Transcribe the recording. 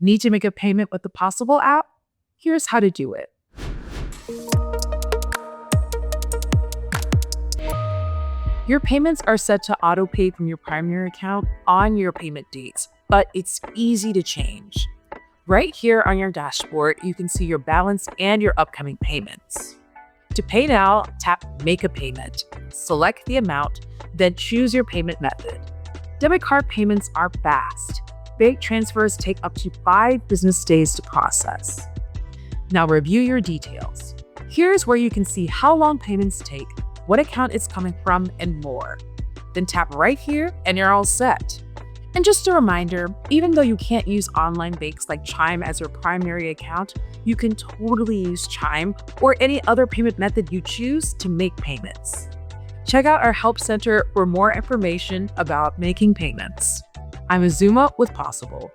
Need to make a payment with the Possible app? Here's how to do it. Your payments are set to auto-pay from your primary account on your payment dates, but it's easy to change. Right here on your dashboard, you can see your balance and your upcoming payments. To pay now, tap Make a Payment. Select the amount, then choose your payment method. Debit card payments are fast. Bank transfers take up to 5 business days to process. Now review your details. Here's where you can see how long payments take, what account it's coming from, and more. Then tap right here and you're all set. And just a reminder, even though you can't use online banks like Chime as your primary account, you can totally use Chime or any other payment method you choose to make payments. Check out our Help Center for more information about making payments. I'm Uzunma with Possible.